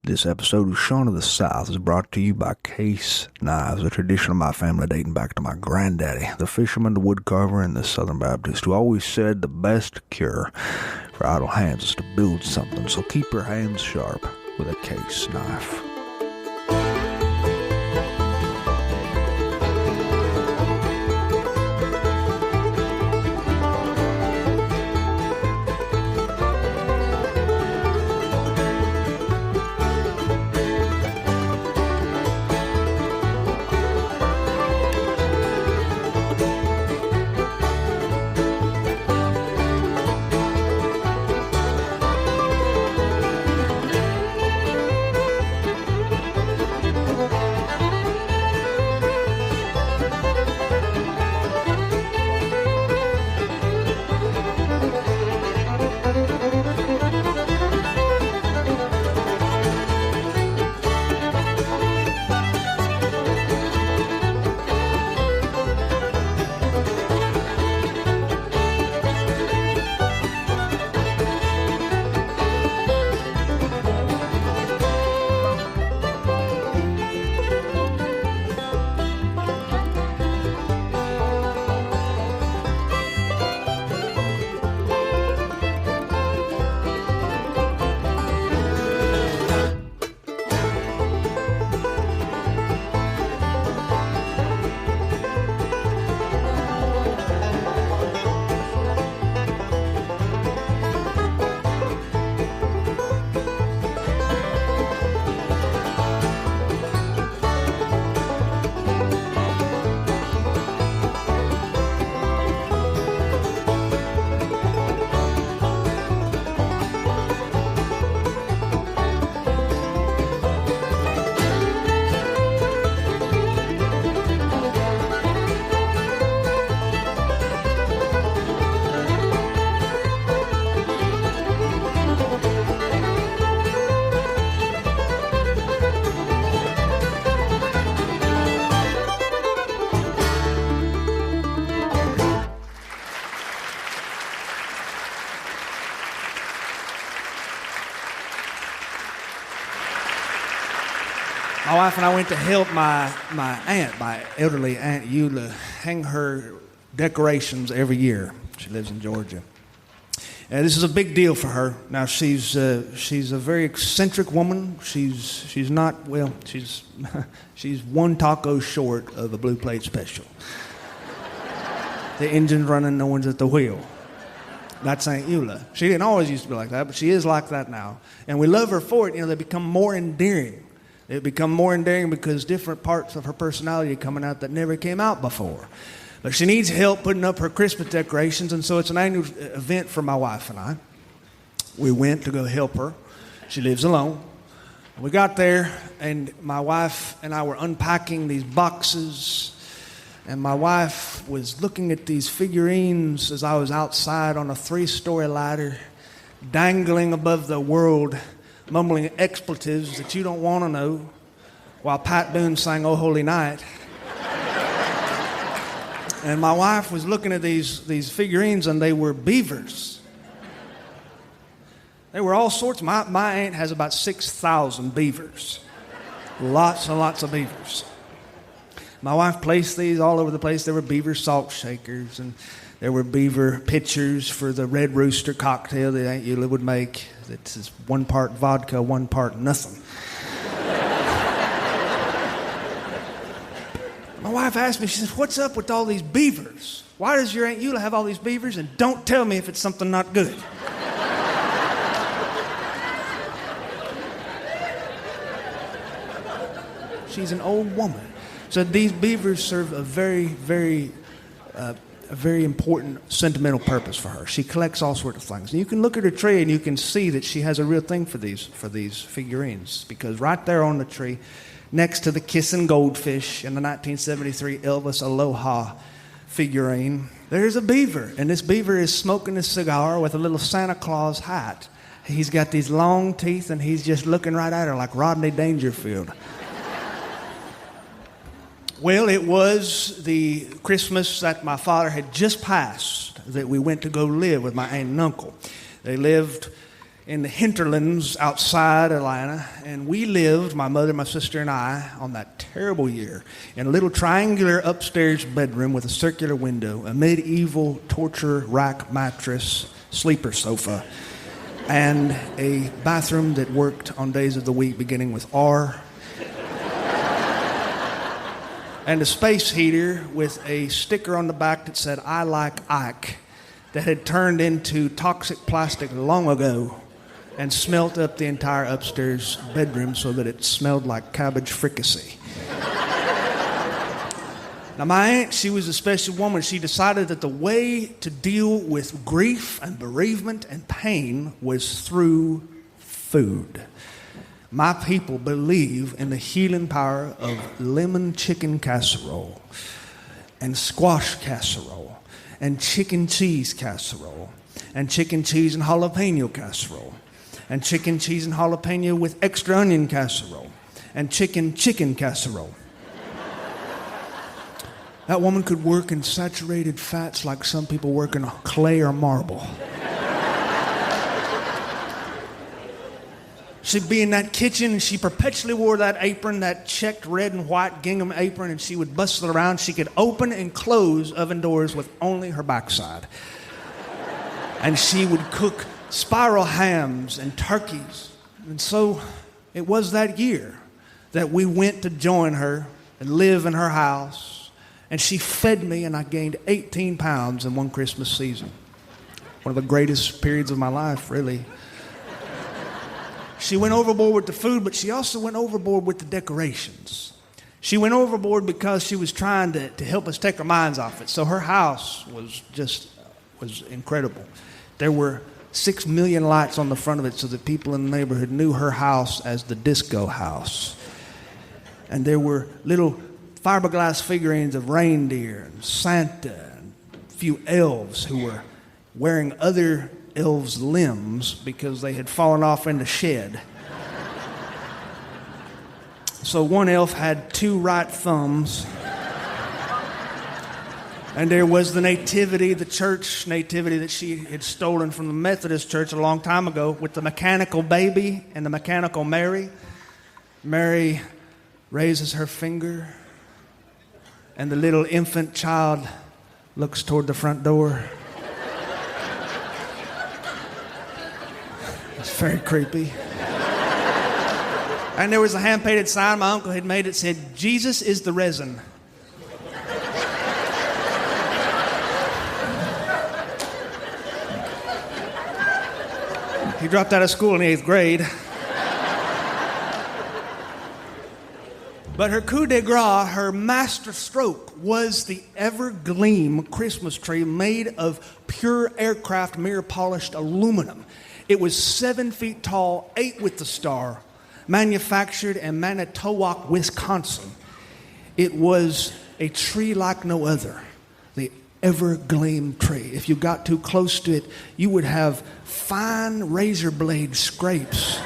This episode of Shaun of the South is brought to you by Case Knives, a tradition of my family dating back to my granddaddy, the fisherman, the woodcarver, and the Southern Baptist, who always said the best cure for idle hands is to build something. So keep your hands sharp with a Case knife. My wife and I went to help my elderly Aunt Eula, hang her decorations every year. She lives in Georgia. And this is a big deal for her. Now, she's a very eccentric woman. She's one taco short of a blue plate special. The engine's running, no one's at the wheel. That's Aunt Eula. She didn't always used to be like that, but she is like that now. And we love her for it. You know, they become more endearing. They become more endearing because different parts of her personality are coming out that never came out before. But she needs help putting up her Christmas decorations, and so it's an annual event for my wife and I. We went to go help her. She lives alone. We got there, and my wife and I were unpacking these boxes, and my wife was looking at these figurines as I was outside on a 3-story ladder, dangling above the world, mumbling expletives that you don't want to know, while Pat Boone sang "Oh Holy Night." And my wife was looking at these figurines, and they were beavers. They were all sorts. My aunt has about 6,000 beavers. Lots and lots of beavers. My wife placed these all over the place. There were beaver salt shakers, and there were beaver pitchers for the Red Rooster cocktail that Aunt Eula would make. It's 1 part vodka, 1 part nothing. My wife asked me, she says, "What's up with all these beavers? Why does your Aunt Eula have all these beavers? And don't tell me if it's something not good." She's an old woman. So these beavers serve a very, very important sentimental purpose for her. She collects all sorts of things. And you can look at her tree and you can see that she has a real thing for these figurines, because right there on the tree, next to the kissing goldfish in the 1973 Elvis Aloha figurine, there's a beaver. And this beaver is smoking a cigar with a little Santa Claus hat. He's got these long teeth, and he's just looking right at her like Rodney Dangerfield. Well, it was the Christmas that my father had just passed that we went to go live with my aunt and uncle. They lived in the hinterlands outside Atlanta, and we lived, my mother, my sister, and I, on that terrible year, in a little triangular upstairs bedroom with a circular window, a medieval torture rack mattress, sleeper sofa, and a bathroom that worked on days of the week beginning with R, and a space heater with a sticker on the back that said, "I like Ike," that had turned into toxic plastic long ago and smelt up the entire upstairs bedroom so that it smelled like cabbage fricassee. Now, my aunt, she was a special woman. She decided that the way to deal with grief and bereavement and pain was through food. My people believe in the healing power of lemon chicken casserole and squash casserole and chicken cheese casserole and chicken cheese and jalapeno casserole and chicken cheese and jalapeno with extra onion casserole and chicken casserole. That woman could work in saturated fats like some people work in clay or marble. She'd be in that kitchen and she perpetually wore that apron, that checked red and white gingham apron, and she would bustle around. She could open and close oven doors with only her backside. And she would cook spiral hams and turkeys. And so it was that year that we went to join her and live in her house. And she fed me, and I gained 18 pounds in one Christmas season. One of the greatest periods of my life, really. She went overboard with the food, but she also went overboard with the decorations. She went overboard because she was trying to help us take our minds off it. So her house was incredible. There were 6 million lights on the front of it so that people in the neighborhood knew her house as the disco house. And there were little fiberglass figurines of reindeer and Santa and a few elves who were wearing other elves' limbs because they had fallen off in the shed. So one elf had 2 right thumbs. And there was the nativity, the church nativity that she had stolen from the Methodist church a long time ago with the mechanical baby and the mechanical Mary. Mary raises her finger, and the little infant child looks toward the front door. It's very creepy. And there was a hand-painted sign my uncle had made. It said, "Jesus is the resin." He dropped out of school in the 8th grade. But her coup de grace, her master stroke, was the ever-gleam Christmas tree made of pure aircraft mirror-polished aluminum. It was 7 feet tall, 8 with the star, manufactured in Manitowoc, Wisconsin. It was a tree like no other, the ever-gleam tree. If you got too close to it, you would have fine razor blade scrapes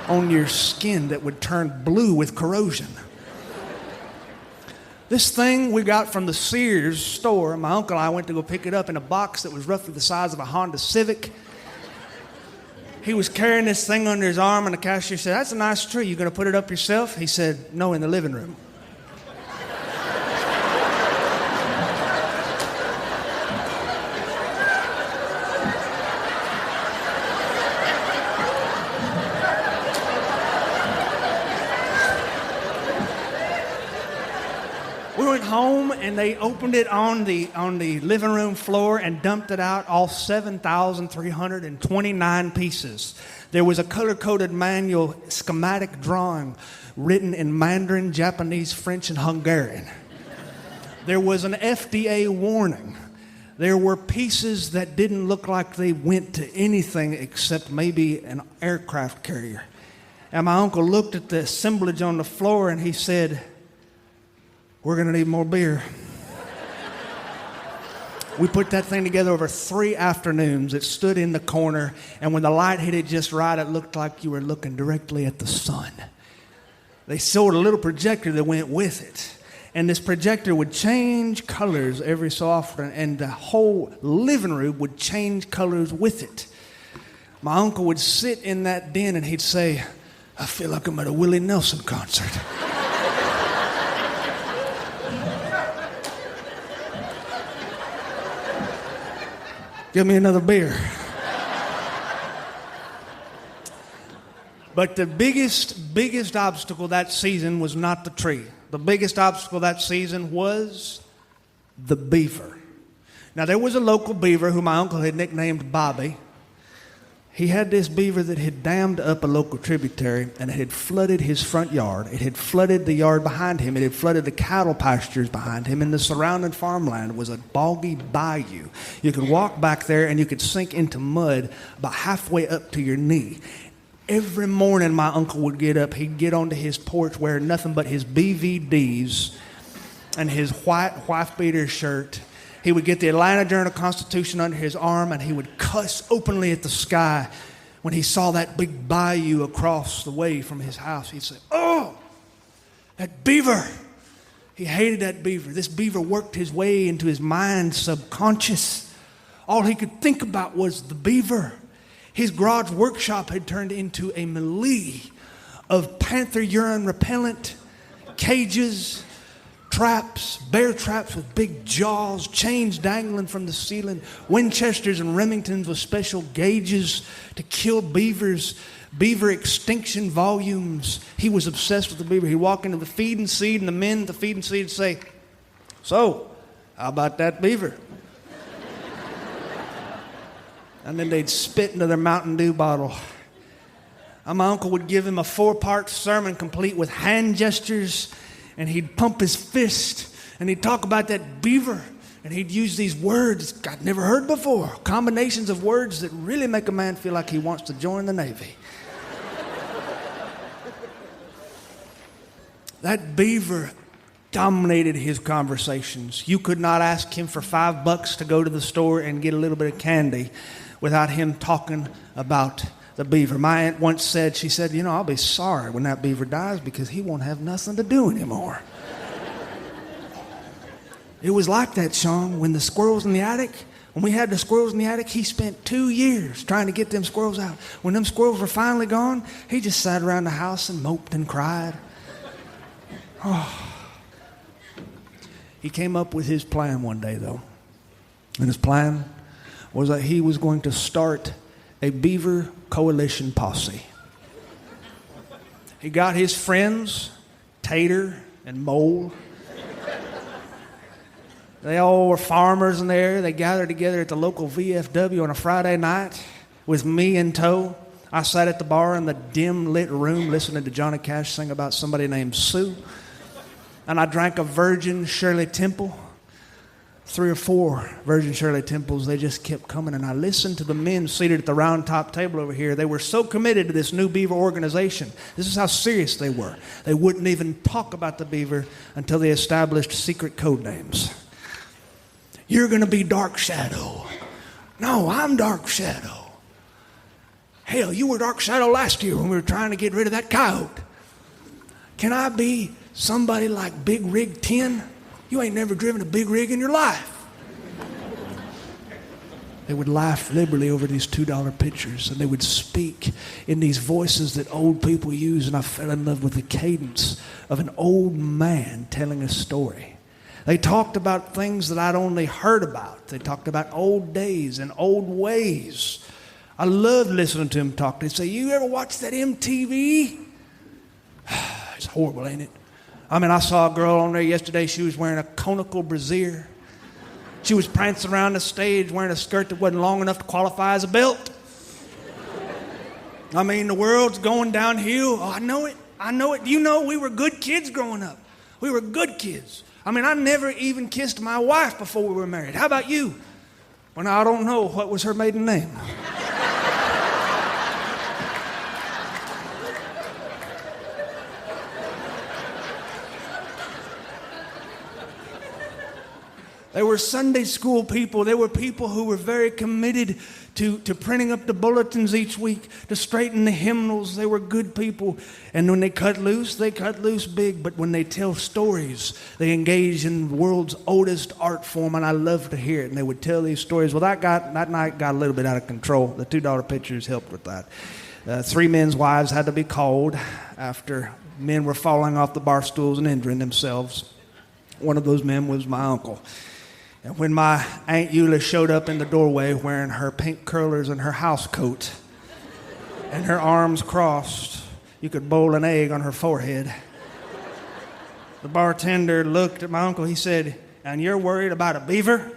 on your skin that would turn blue with corrosion. This thing we got from the Sears store. My uncle and I went to go pick it up in a box that was roughly the size of a Honda Civic. He was carrying this thing under his arm, and the cashier said, "That's a nice tree. You going to put it up yourself?" He said, "No, in the living room." We went home and they opened it on the living room floor and dumped it out, all 7,329 pieces. There was a color-coded manual schematic drawing written in Mandarin, Japanese, French, and Hungarian. There was an FDA warning. There were pieces that didn't look like they went to anything except maybe an aircraft carrier. And my uncle looked at the assemblage on the floor and he said, "We're going to need more beer." We put that thing together over 3 afternoons. It stood in the corner, and when the light hit it just right, it looked like you were looking directly at the sun. They sold a little projector that went with it, and this projector would change colors every so often, and the whole living room would change colors with it. My uncle would sit in that den and he'd say, I feel like I'm at a Willie Nelson concert. Give me another beer. But the biggest obstacle that season was not the tree. The biggest obstacle that season was the beaver. Now, there was a local beaver who my uncle had nicknamed Bobby. He had this beaver that had dammed up a local tributary, and it had flooded his front yard. It had flooded the yard behind him. It had flooded the cattle pastures behind him, and the surrounding farmland was a boggy bayou. You could walk back there, and you could sink into mud about halfway up to your knee. Every morning my uncle would get up. He'd get onto his porch wearing nothing but his BVDs and his white wife-beater shirt. He would get the Atlanta Journal-Constitution under his arm, and he would cuss openly at the sky when he saw that big bayou across the way from his house. He'd say, oh, that beaver. He hated that beaver. This beaver worked his way into his mind subconscious. All he could think about was the beaver. His garage workshop had turned into a melee of panther urine repellent, cages, traps, bear traps with big jaws, chains dangling from the ceiling, Winchesters and Remingtons with special gauges to kill beavers, beaver extinction volumes. He was obsessed with the beaver. He'd walk into the feed and seed, and the men at the feed and seed would say, so, how about that beaver? And then they'd spit into their Mountain Dew bottle. And my uncle would give him a 4-part sermon complete with hand gestures, and he'd pump his fist, and he'd talk about that beaver, and he'd use these words I'd never heard before, combinations of words that really make a man feel like he wants to join the Navy. That beaver dominated his conversations. You could not ask him for $5 to go to the store and get a little bit of candy without him talking about the beaver. My aunt once said, she said, I'll be sorry when that beaver dies because he won't have nothing to do anymore. It was like that, Sean, when the squirrels in the attic, when we had the squirrels in the attic, he spent 2 years trying to get them squirrels out. When them squirrels were finally gone, he just sat around the house and moped and cried. Oh. He came up with his plan one day, though. And his plan was that he was going to start a beaver coalition posse. He got his friends, Tater and Mole. They all were farmers in there. They gathered together at the local VFW on a Friday night with me in tow. I sat at the bar in the dim lit room listening to Johnny Cash sing about somebody named Sue. And I drank a Virgin Shirley Temple. 3 or 4 Virgin Shirley Temples, they just kept coming. And I listened to the men seated at the round top table over here. They were so committed to this new beaver organization. This is how serious they were. They wouldn't even talk about the beaver until they established secret code names. You're going to be Dark Shadow. No, I'm Dark Shadow. Hell, you were Dark Shadow last year when we were trying to get rid of that coyote. Can I be somebody like Big Rig 10? You ain't never driven a big rig in your life. They would laugh liberally over these $2 pictures, and they would speak in these voices that old people use, and I fell in love with the cadence of an old man telling a story. They talked about things that I'd only heard about. They talked about old days and old ways. I loved listening to them talk. They'd say, you ever watch that MTV? It's horrible, ain't it? I saw a girl on there yesterday. She was wearing a conical brassiere. She was prancing around the stage wearing a skirt that wasn't long enough to qualify as a belt. The world's going downhill. Oh, I know it. We were good kids growing up. We were good kids. I never even kissed my wife before we were married. How about you? Well, now, I don't know. What was her maiden name? They were Sunday school people. They were people who were very committed to printing up the bulletins each week, to straighten the hymnals. They were good people. And when they cut loose big. But when they tell stories, they engage in the world's oldest art form, and I love to hear it. And they would tell these stories. Well, that night got a little bit out of control. The $2 pictures helped with that. 3 men's wives had to be called after men were falling off the bar stools and injuring themselves. One of those men was my uncle. And when my Aunt Eula showed up in the doorway wearing her pink curlers and her house coat and her arms crossed, you could boil an egg on her forehead. The bartender looked at my uncle. He said, "And you're worried about a beaver?"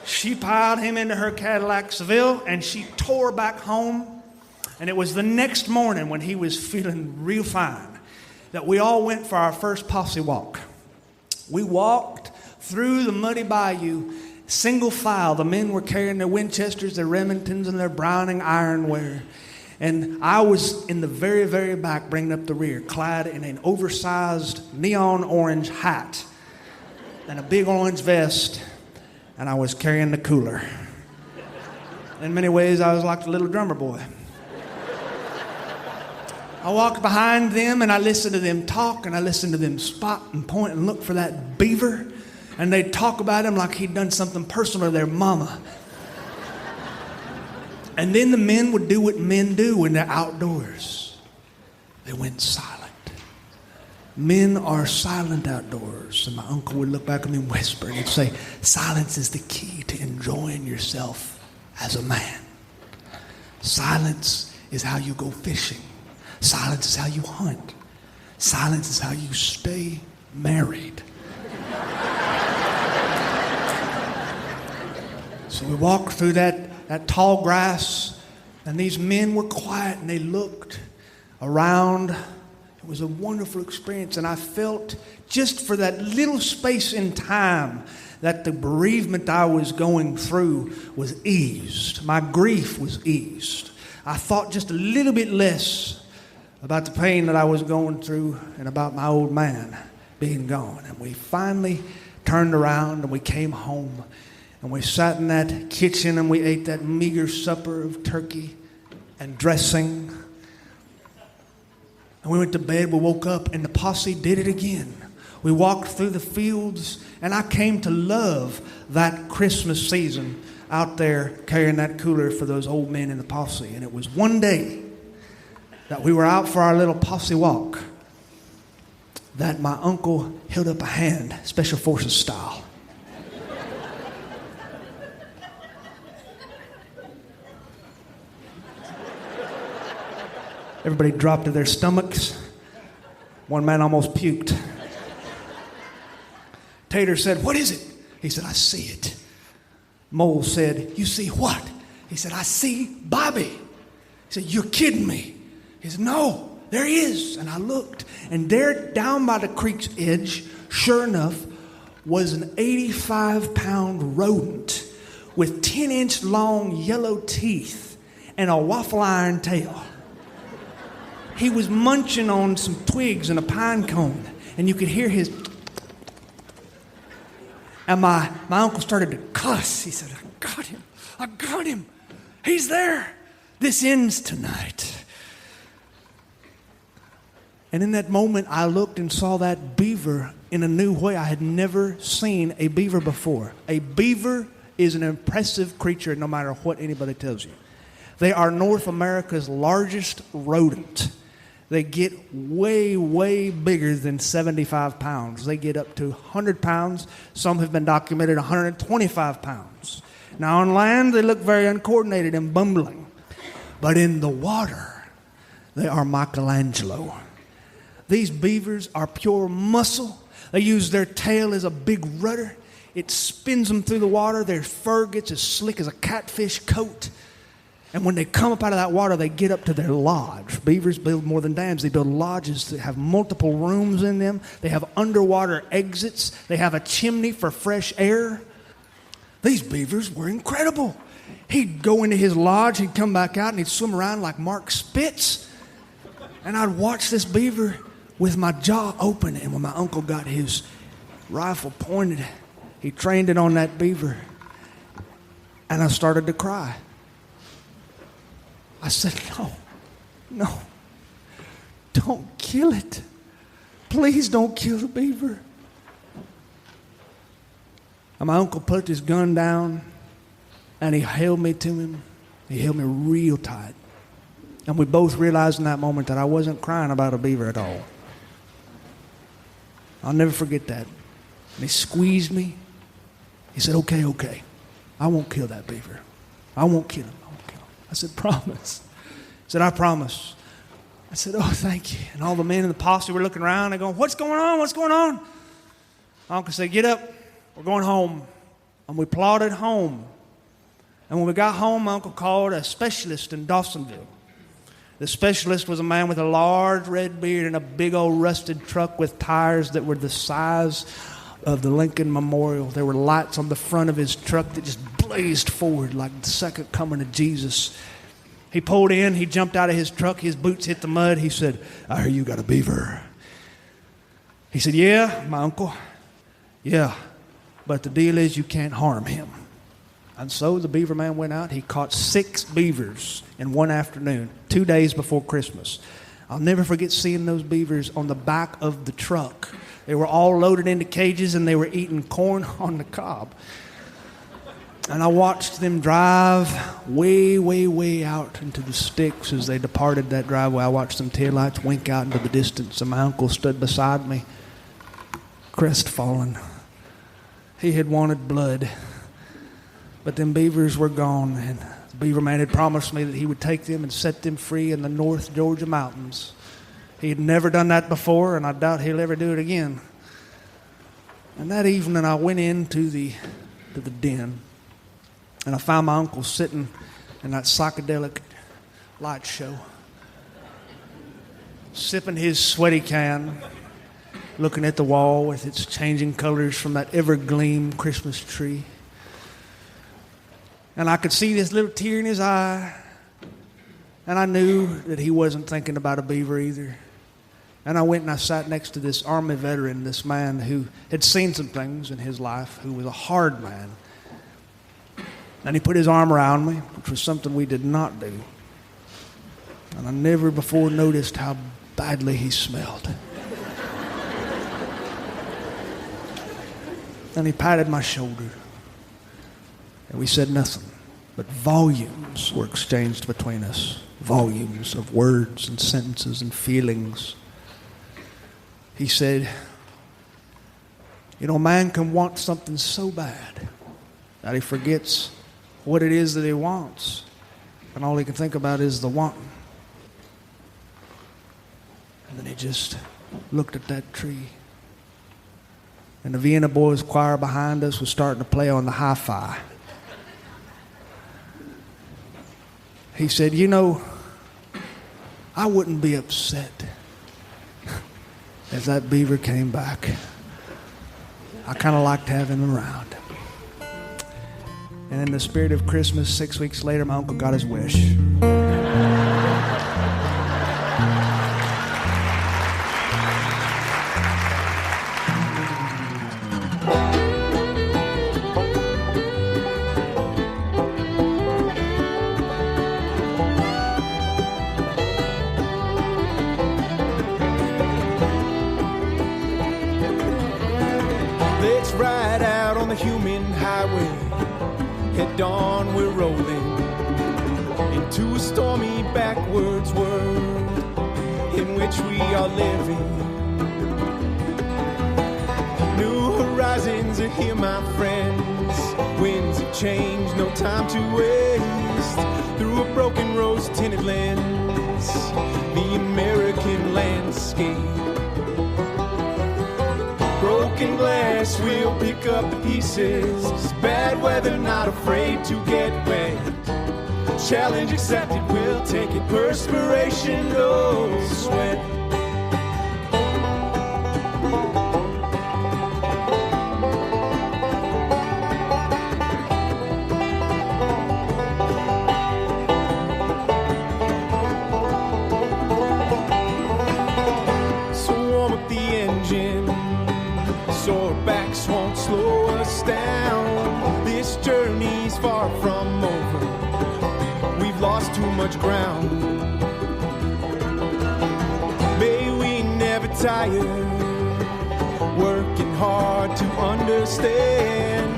She piled him into her Cadillac Seville, and she tore back home. And it was the next morning when he was feeling real fine that we all went for our first posse walk. We walked through the muddy bayou, single file. The men were carrying their Winchesters, their Remingtons, and their Browning ironware. And I was in the very, very back, bringing up the rear, clad in an oversized neon orange hat and a big orange vest. And I was carrying the cooler. In many ways, I was like the little drummer boy. I walked behind them and I listened to them talk and I listened to them spot and point and look for that beaver. And they'd talk about him like he'd done something personal to their mama. And then the men would do what men do when they're outdoors. They went silent. Men are silent outdoors. And my uncle would look back at me and whisper and he'd say, "Silence is the key to enjoying yourself as a man. Silence is how you go fishing. Silence is how you hunt. Silence is how you stay married." So we walked through that tall grass, and these men were quiet, and they looked around. It was a wonderful experience, and I felt just for that little space in time that the bereavement I was going through was eased. My grief was eased. I thought just a little bit less about the pain that I was going through and about my old man being gone. And we finally turned around and we came home and we sat in that kitchen and we ate that meager supper of turkey and dressing. And we went to bed, we woke up, and the posse did it again. We walked through the fields, and I came to love that Christmas season out there carrying that cooler for those old men in the posse. And it was one day that we were out for our little posse walk that my uncle held up a hand, Special Forces style. Everybody dropped to their stomachs. One man almost puked. Tater said, "What is it?" He said, "I see it." Mole said, "You see what?" He said, "I see Bobby." He said, "You're kidding me." He said, "No, there he is." And I looked, and there down by the creek's edge, sure enough, was an 85-pound rodent with 10-inch long yellow teeth and a waffle iron tail. He was munching on some twigs and a pine cone, and you could hear his... And my uncle started to cuss. He said, I got him. He's there. This ends tonight." And in that moment, I looked and saw that beaver in a new way. I had never seen a beaver before. A beaver is an impressive creature no matter what anybody tells you. They are North America's largest rodent. They get way, way bigger than 75 pounds. They get up to 100 pounds. Some have been documented 125 pounds. Now, on land, they look very uncoordinated and bumbling. But in the water, they are Michelangelo. These beavers are pure muscle. They use their tail as a big rudder. It spins them through the water. Their fur gets as slick as a catfish coat. And when they come up out of that water, they get up to their lodge. Beavers build more than dams. They build lodges that have multiple rooms in them. They have underwater exits. They have a chimney for fresh air. These beavers were incredible. He'd go into his lodge, he'd come back out, and he'd swim around like Mark Spitz. And I'd watch this beaver with my jaw open. And when my uncle got his rifle pointed, he trained it on that beaver. And I started to cry. I said, no, don't kill it. Please don't kill the beaver. And my uncle put his gun down and he held me to him. He held me real tight. And we both realized in that moment that I wasn't crying about a beaver at all. I'll never forget that. And he squeezed me. He said, okay. I won't kill that beaver. I won't kill him. I said, promise. He said, I promise. I said, oh, thank you. And all the men in the posse were looking around. They're going, what's going on? What's going on? My uncle said, get up. We're going home. And we plodded home. And when we got home, my uncle called a specialist in Dawsonville. The specialist was a man with a large red beard and a big old rusted truck with tires that were the size of the Lincoln Memorial. There were lights on the front of his truck that just blazed forward like the second coming of Jesus. He pulled in, he jumped out of his truck, his boots hit the mud. He said, I hear you got a beaver. He said, yeah, my uncle, yeah, but the deal is you can't harm him. And so the beaver man went out. He caught 6 beavers in one afternoon, 2 days before Christmas. I'll never forget seeing those beavers on the back of the truck. They were all loaded into cages and they were eating corn on the cob. And I watched them drive way out into the sticks as they departed that driveway. I watched them taillights wink out into the distance, and my uncle stood beside me, crestfallen. He had wanted blood, but them beavers were gone, and the beaver man had promised me that he would take them and set them free in the North Georgia mountains. He had never done that before, and I doubt he'll ever do it again. And that evening I went into the den, and I found my uncle sitting in that psychedelic light show, sipping his sweaty can, looking at the wall with its changing colors from that ever-gleam Christmas tree. And I could see this little tear in his eye, and I knew that he wasn't thinking about a beaver either. And I went and I sat next to this Army veteran, this man who had seen some things in his life, who was a hard man. And he put his arm around me, which was something we did not do. And I never before noticed how badly he smelled. And he patted my shoulder. And we said nothing, but volumes were exchanged between us. Volumes of words and sentences and feelings. He said, you know, man can want something so bad that he forgets what it is that he wants. And all he can think about is the wanting. And then he just looked at that tree. And the Vienna Boys choir behind us was starting to play on the hi-fi. He said, you know, I wouldn't be upset if that beaver came back. I kind of liked having him around. And in the spirit of Christmas, 6 weeks later, my uncle got his wish. Let's ride out on the human highway. At dawn we're rolling into a stormy backwards world in which we are living. New horizons are here, my friends. Winds of change, no time to waste. Through a broken rose-tinted lens, the American landscape. Broken glass, we'll pick up the pieces. Bad weather, not afraid to get wet. Challenge accepted, we'll take it. Perspiration, no sweat. So them over. We've lost too much ground. May we never tire, working hard to understand,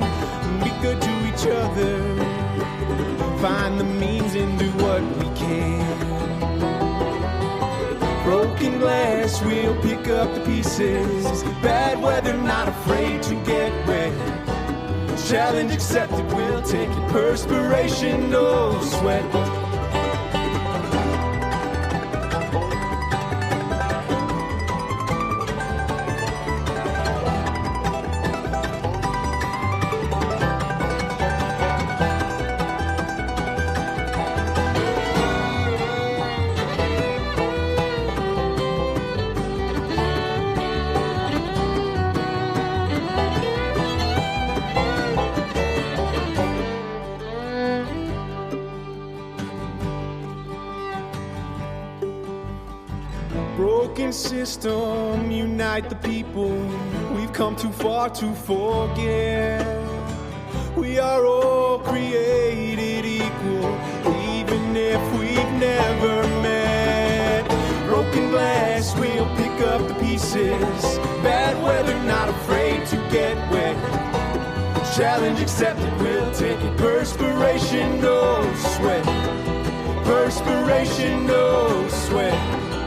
be good to each other, find the means and do what we can. Broken glass, we'll pick up the pieces. Bad weather, not afraid to get wet. Challenge accepted, we'll take it. Perspiration, no sweat. Broken system, unite the people. We've come too far to forget. We are all created equal, even if we've never met. Broken glass, we'll pick up the pieces. Bad weather, not afraid to get wet. Challenge accepted, we'll take it. Perspiration, no sweat. Perspiration, no sweat.